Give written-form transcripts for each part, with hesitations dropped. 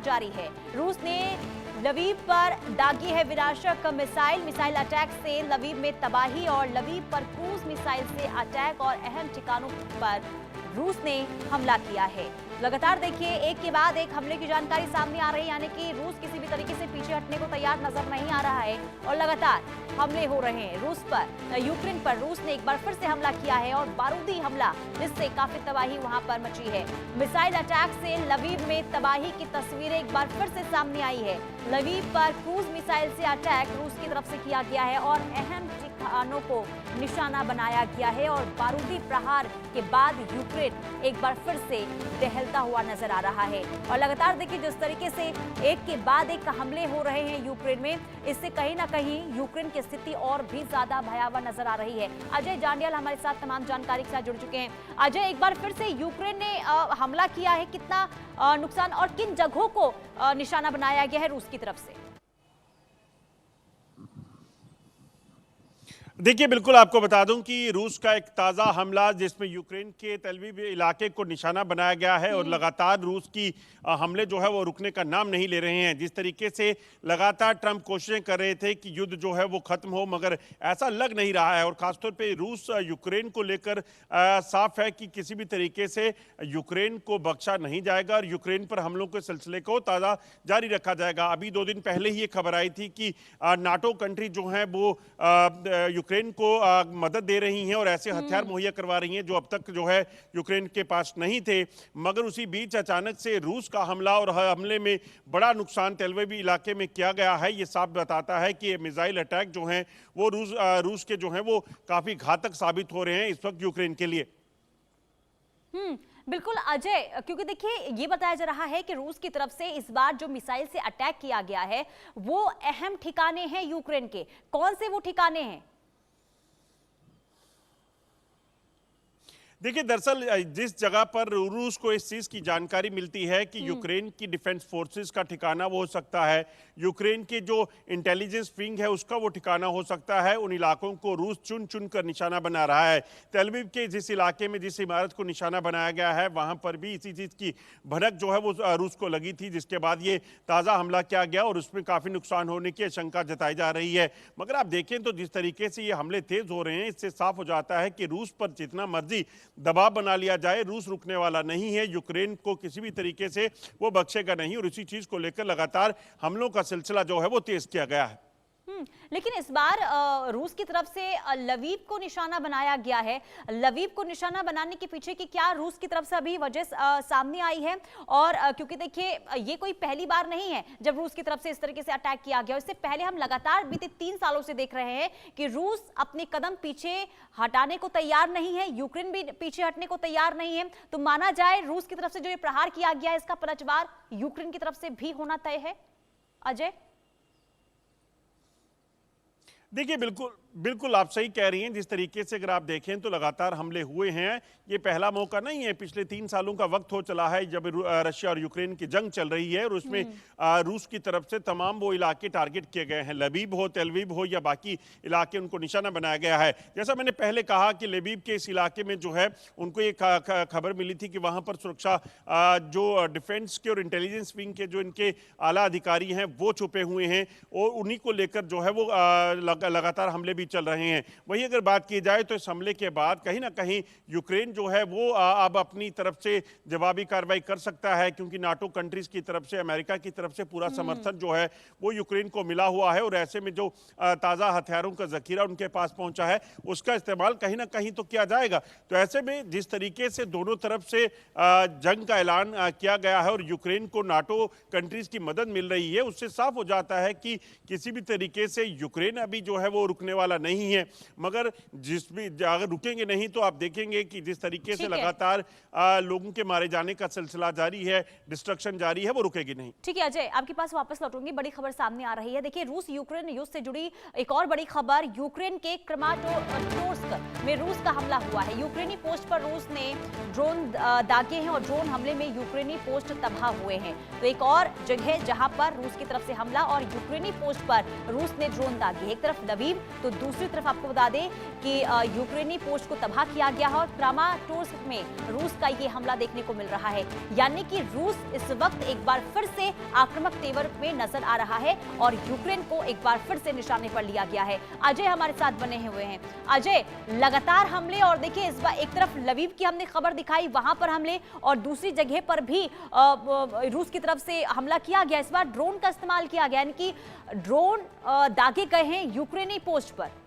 जारी है। रूस ने लवीव पर दागी है विनाशक मिसाइल अटैक से लवीव में तबाही और लवीव पर क्रूज मिसाइल से अटैक और अहम ठिकानों पर रूस ने हमला किया है। लगातार देखिए एक के बाद एक हमले की जानकारी सामने आ रही है, यानी कि रूस किसी भी तरीके से पीछे हटने को तैयार नजर नहीं आ रहा है और लगातार हमले हो रहे हैं। यूक्रेन पर रूस ने एक बार फिर से हमला किया है और बारूदी हमला, जिससे काफी तबाही वहां पर मची है। मिसाइल अटैक से लवीव में तबाही की तस्वीरें एक बार फिर से सामने आई है। लवीव पर क्रूज मिसाइल से अटैक रूस की तरफ से किया गया है और अहम ठिकानों को निशाना बनाया गया है और बारूदी प्रहार के बाद यूक्रेन एक बार फिर से दहलता हुआ नजर आ रहा है। और लगातार देखिए जिस तरीके से एक के बाद एक हमले हो रहे हैं यूक्रेन में, इससे कहीं ना कहीं यूक्रेन की स्थिति और भी ज्यादा भयावह नजर आ रही है। अजय जांडियाल हमारे साथ तमाम जानकारी के साथ जुड़ चुके हैं। अजय, एक बार फिर से यूक्रेन ने हमला किया है, कितना नुकसान और किन जगहों को निशाना बनाया गया है रूस की तरफ से? देखिए, बिल्कुल आपको बता दूं कि रूस का एक ताज़ा हमला जिसमें यूक्रेन के तेलवीव इलाके को निशाना बनाया गया है और लगातार रूस की हमले जो है वो रुकने का नाम नहीं ले रहे हैं। जिस तरीके से लगातार ट्रंप कोशिशें कर रहे थे कि युद्ध जो है वो खत्म हो, मगर ऐसा लग नहीं रहा है और खासतौर पे रूस यूक्रेन को लेकर साफ है कि किसी भी तरीके से यूक्रेन को बख्शा नहीं जाएगा और यूक्रेन पर हमलों के सिलसिले को ताज़ा जारी रखा जाएगा। अभी 2 दिन पहले ही ये खबर आई थी कि नाटो कंट्री जो है वो यूक्रेन को मदद दे रही हैं और ऐसे हथियार मुहैया करवा रही हैं जो अब तक जो है यूक्रेन के पास नहीं थे। मगर उसी बीच अचानक से रूस का हमला और हमले में बड़ा नुकसान तेलवीव इलाके में किया गया है। ये साफ बताता है कि ये मिसाइल अटैक जो हैं वो रूस के जो हैं वो काफी घातक साबित हो रहे हैं इस वक्त यूक्रेन के लिए। बिल्कुल अजय, क्योंकि देखिए ये बताया जा रहा है कि रूस की तरफ से इस बार जो मिसाइल से अटैक किया गया है वो अहम ठिकाने हैं यूक्रेन के। कौन से वो ठिकाने हैं? देखिए, दरअसल जिस जगह पर रूस को इस चीज़ की जानकारी मिलती है कि यूक्रेन की डिफेंस फोर्सेस का ठिकाना वो हो सकता है, यूक्रेन के जो इंटेलिजेंस विंग है उसका वो ठिकाना हो सकता है, उन इलाकों को रूस चुन चुन कर निशाना बना रहा है। तेलवीव के जिस इलाके में जिस इमारत को निशाना बनाया गया है वहाँ पर भी इसी चीज़ की भनक जो है वो रूस को लगी थी, जिसके बाद ये ताज़ा हमला किया गया और उसमें काफ़ी नुकसान होने की आशंका जताई जा रही है। मगर आप देखें तो जिस तरीके से ये हमले तेज़ हो रहे हैं, इससे साफ हो जाता है कि रूस पर जितना मर्जी दबाव बना लिया जाए, रूस रुकने वाला नहीं है। यूक्रेन को किसी भी तरीके से वो बख्शेगा नहीं और इसी चीज को लेकर लगातार हमलों का सिलसिला जो है वो तेज किया गया है। लेकिन इस बार रूस की तरफ से लवीव को निशाना बनाया गया है। लवीव को निशाना बनाने के पीछे की क्या रूस की तरफ से अभी वजह सामने आई है? और क्योंकि देखिए ये कोई पहली बार नहीं है जब रूस की तरफ से इस तरीके से अटैक किया गया। इससे पहले हम लगातार बीते 3 सालों से देख रहे हैं कि रूस अपने कदम पीछे हटाने को तैयार नहीं है, यूक्रेन भी पीछे हटने को तैयार नहीं है। तो माना जाए रूस की तरफ से जो ये प्रहार किया गया है इसका पलटवार यूक्रेन की तरफ से भी होना तय है। अजय, देखिए, बिल्कुल आप सही कह रही हैं। जिस तरीके से अगर आप देखें तो लगातार हमले हुए हैं, ये पहला मौका नहीं है। पिछले 3 सालों का वक्त हो चला है जब रशिया और यूक्रेन की जंग चल रही है और उसमें रूस की तरफ से तमाम वो इलाके टारगेट किए गए हैं, लवीव हो, तेलवीव हो या बाकी इलाके, उनको निशाना बनाया गया है। जैसा मैंने पहले कहा कि लवीव के इस इलाके में जो है उनको एक खबर मिली थी कि वहाँ पर सुरक्षा जो डिफेंस के और इंटेलिजेंस विंग के जो इनके आला अधिकारी हैं वो छुपे हुए हैं और उन्हीं को लेकर जो है वो लगातार हमले भी चल रहे हैं। वहीं अगर बात की जाए तो इस हमले के बाद कहीं ना कहीं यूक्रेन जो है वो अब अपनी तरफ से जवाबी कार्रवाई कर सकता है, क्योंकि नाटो कंट्रीज की तरफ से, अमेरिका की तरफ से पूरा समर्थन जो है वो यूक्रेन को मिला हुआ है और ऐसे में जो ताज़ा हथियारों का जखीरा उनके पास पहुंचा है उसका इस्तेमाल कहीं ना कहीं तो किया जाएगा। तो ऐसे में जिस तरीके से दोनों तरफ से जंग का ऐलान किया गया है और यूक्रेन को नाटो कंट्रीज की मदद मिल रही है, उससे साफ हो जाता है कि किसी भी तरीके से यूक्रेन अभी जो है वो रुकने वाला नहीं है। मगर अगर रुकेंगे नहीं तो आप देखेंगे कि जिस तरीके से लगातार लोगों के मारे जाने का सिलसिला जारी है, डिस्ट्रक्शन जारी है, वो रुकेगी नहीं। ठीक है अजय, आपके पास वापस लौटूंगी। बड़ी खबर सामने आ रही है। देखिए, रूस यूक्रेन युद्ध से जुड़ी एक और बड़ी खबर, यूक्रेन के क्रामाटोर्स्क में रूस का हमला हुआ है। यूक्रेनी पोस्ट पर रूस ने ड्रोन दागे हैं और ड्रोन हमले में यूक्रेनी पोस्ट तबाह हुए हैं। तो एक और जगह जहां पर रूस की तरफ से हमला और यूक्रेनी पोस्ट पर रूस ने ड्रोन दागे। एक तरफ लवीव, तो दूसरी तरफ आपको बता दें कि यूक्रेनी पोस्ट को तबाह किया गया है और क्रामाटोर्स्क में रूस का ये हमला देखने को मिल रहा है। यानी कि रूस इस वक्त एक बार फिर से आक्रामक तेवर में नजर आ रहा है और यूक्रेन को एक बार फिर से निशाने पर लिया गया है। अजय हमारे साथ बने हुए हैं। अजय, लगातार हमले, और देखिए इस बार एक तरफ लवीव की हमने खबर दिखाई, वहां पर हमले, और दूसरी जगह पर भी रूस की तरफ से हमला किया गया। इस बार ड्रोन का इस्तेमाल किया गया, यानी कि ड्रोन दागे गए हैं यूक्रेनी पोस्ट पर।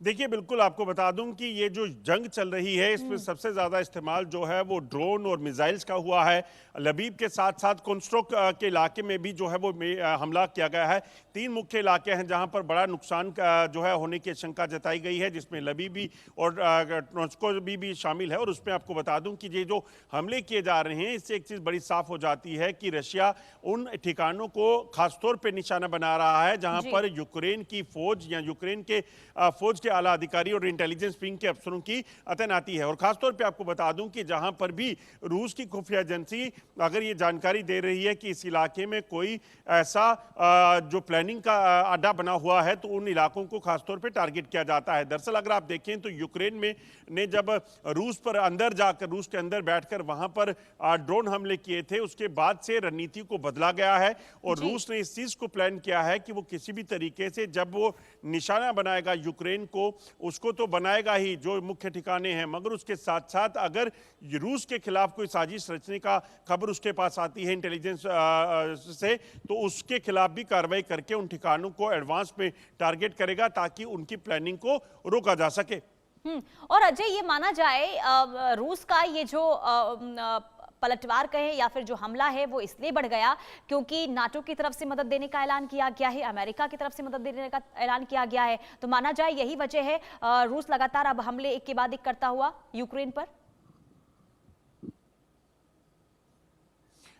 देखिए, बिल्कुल आपको बता दूं कि ये जो जंग चल रही है इसमें सबसे ज्यादा इस्तेमाल जो है वो ड्रोन और मिसाइल्स का हुआ है। लबीब के साथ साथ कोंस्ट्रोक के इलाके में भी जो है वो हमला किया गया है। 3 मुख्य इलाके हैं जहां पर बड़ा नुकसान जो है होने की आशंका जताई गई है, जिसमें लबीब भी और ट्रोंस्को भी शामिल है। और उसमें आपको बता दूं कि ये जो हमले किए जा रहे हैं, इससे एक चीज़ बड़ी साफ हो जाती है कि रशिया उन ठिकानों को खासतौर पर निशाना बना रहा है जहां पर यूक्रेन की फौज या यूक्रेन के फौज के आला अधिकारी और इंटेलिजेंस विंग के अफसरों की तैनाती है। और खासतौर पे आपको बता दूं कि जहां पर भी रूस की खुफिया एजेंसी अगर ये जानकारी दे रही है कि इस इलाके में कोई ऐसा जो प्लानिंग का अड्डा बना हुआ है, तो उन इलाकों को खासतौर पे टारगेट किया जाता है। दरअसल अगर आप देखें तो यूक्रेन में ने जब रूस पर अंदर जाकर, रूस के अंदर बैठकर वहां पर ड्रोन हमले किए थे, उसके बाद से रणनीति को बदला गया है और रूस ने इस चीज को प्लान किया है कि वो किसी भी तरीके से जब वो निशाना बनाएगा यूक्रेन को, उसको तो बनाएगा ही जो मुख्य ठिकाने हैं, मगर उसके साथ साथ अगर रूस के खिलाफ कोई साजिश रचने का खबर उसके पास आती है इंटेलिजेंस से, तो उसके खिलाफ भी कार्रवाई करके उन ठिकानों को एडवांस में टारगेट करेगा ताकि उनकी प्लानिंग को रोका जा सके। और अजय, ये माना जाए रूस का ये जो पलटवार कहे या फिर जो हमला है वो इसलिए बढ़ गया क्योंकि नाटो की तरफ से मदद देने का ऐलान किया गया है, अमेरिका की तरफ से मदद देने का ऐलान किया गया है। तो माना जाए यही वजह है रूस लगातार अब हमले एक के बाद एक करता हुआ यूक्रेन पर।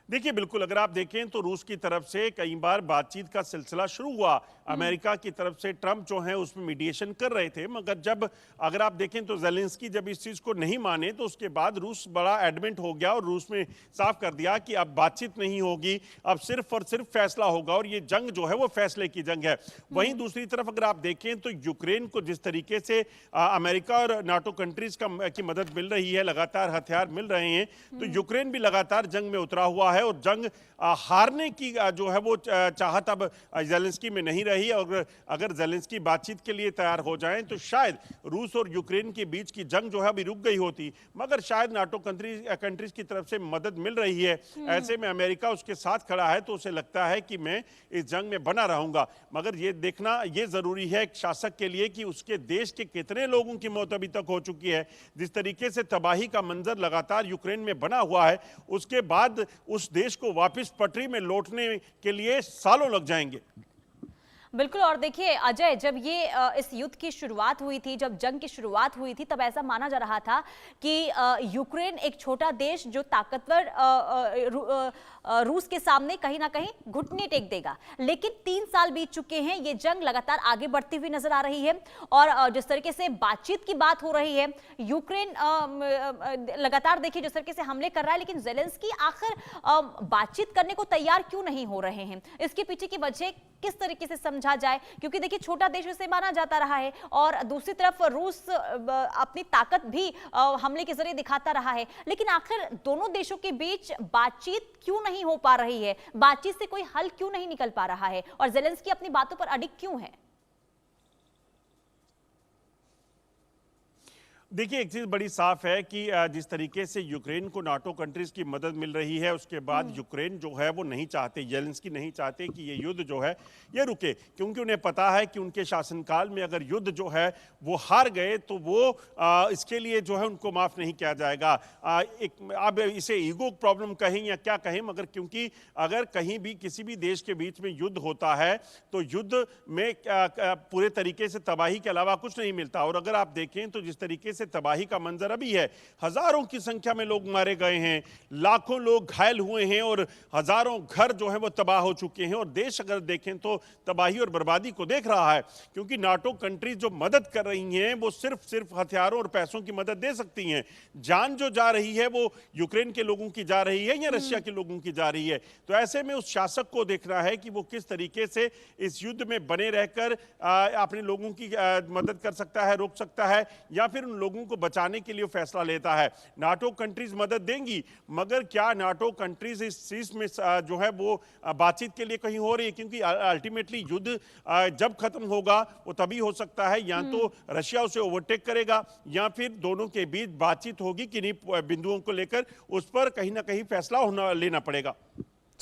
देखिए, बिल्कुल अगर आप देखें तो रूस की तरफ से कई बार बातचीत का सिलसिला शुरू हुआ। अमेरिका की तरफ से ट्रंप जो है उसमें मीडिएशन कर रहे थे, मगर जब अगर आप देखें तो ज़ेलेंस्की जब इस चीज़ को नहीं माने तो उसके बाद रूस बड़ा एडमेंट हो गया और रूस ने साफ कर दिया कि अब बातचीत नहीं होगी, अब सिर्फ और सिर्फ फैसला होगा और ये जंग जो है वो फैसले की जंग है। वहीं दूसरी तरफ अगर आप देखें तो यूक्रेन को जिस तरीके से अमेरिका और नाटो कंट्रीज की मदद मिल रही है, लगातार हथियार मिल रहे हैं, तो यूक्रेन भी लगातार जंग में उतरा हुआ है और जंग हारने की जो है वो चाहत अब ज़ेलेंस्की में नहीं रही। और अगर ज़ेलेंस्की बातचीत के लिए तैयार हो जाएं तो शायद रूस और यूक्रेन के बीच की जंग जो है अभी रुक गई होती, मगर शायद नाटो कंट्रीज की तरफ से मदद मिल रही है। ऐसे में अमेरिका उसके साथ खड़ा है तो उसे लगता है कि मैं इस जंग में बना रहूंगा। मगर ये देखना ये जरूरी है एक शासक के लिए कि उसके देश के कितने लोगों की मौत अभी तक हो चुकी है। जिस तरीके से तबाही का मंजर लगातार यूक्रेन में बना हुआ है, उसके बाद उस देश को वापस पटरी में लौटने के लिए सालों लग जाएंगे। बिल्कुल। और देखिए अजय, जब ये इस युद्ध की शुरुआत हुई थी, जब जंग की शुरुआत हुई थी, तब ऐसा माना जा रहा था कि यूक्रेन एक छोटा देश जो ताकतवर रूस के सामने कहीं ना कहीं घुटने टेक देगा। लेकिन 3 साल बीत चुके हैं, ये जंग लगातार आगे बढ़ती हुई नजर आ रही है और जिस तरीके से बातचीत की बात हो रही है, यूक्रेन लगातार देखिए जिस तरीके से हमले कर रहा है, लेकिन ज़ेलेंस्की आखिर बातचीत करने को तैयार क्यों नहीं हो रहे हैं? इसके पीछे की वजह किस तरीके से समझा जाए? क्योंकि देखिए छोटा देश उसे माना जाता रहा है और दूसरी तरफ रूस अपनी ताकत भी हमले के जरिए दिखाता रहा है, लेकिन आखिर दोनों देशों के बीच बातचीत क्यों नहीं हो पा रही है? बातचीत से कोई हल क्यों नहीं निकल पा रहा है और ज़ेलेंस्की अपनी बातों पर अडिग क्यों है? देखिए, एक चीज़ बड़ी साफ है कि जिस तरीके से यूक्रेन को नाटो कंट्रीज की मदद मिल रही है, उसके बाद यूक्रेन जो है वो नहीं चाहते, ज़ेलेंस्की नहीं चाहते कि ये युद्ध जो है ये रुके, क्योंकि उन्हें पता है कि उनके शासनकाल में अगर युद्ध जो है वो हार गए तो वो इसके लिए जो है उनको माफ़ नहीं किया जाएगा। अब इसे ईगो प्रॉब्लम कहें या क्या कहें, मगर क्योंकि अगर कहीं भी किसी भी देश के बीच में युद्ध होता है तो युद्ध में पूरे तरीके से तबाही के अलावा कुछ नहीं मिलता। और अगर आप देखें तो जिस तरीके से से तबाही का मंजर अभी है। हजारों की संख्या में लोग मारे गए हैं, लाखों लोग घायल हुए हैं और हजारों घर जो है वो तबाह हो चुके हैं। और देश अगर देखें तो तबाही और बर्बादी को देख रहा है, क्योंकि नाटो कंट्रीज जो मदद कर रही हैं वो सिर्फ हथियारों और पैसों की मदद दे सकती हैं। जान जो जा रही है वो यूक्रेन के लोगों की जा रही है या रशिया के लोगों की जा रही है। तो ऐसे में उस शासक को देखना है कि वो किस तरीके से इस युद्ध में बने रहकर अपने लोगों की मदद कर सकता है, रोक सकता है, या फिर उन लोगों को बचाने के लिए फैसला लेता है। नाटो कंट्रीज मदद देंगी, मगर क्या नाटो कंट्रीज इस चीज में जो है वो बातचीत के लिए कहीं हो रही है? क्योंकि अल्टीमेटली युद्ध जब खत्म होगा वो तभी हो सकता है, या तो रशिया उसे ओवरटेक करेगा या फिर दोनों के बीच बातचीत होगी, किन्हीं बिंदुओं को लेकर उस पर कहीं ना कहीं फैसला लेना पड़ेगा।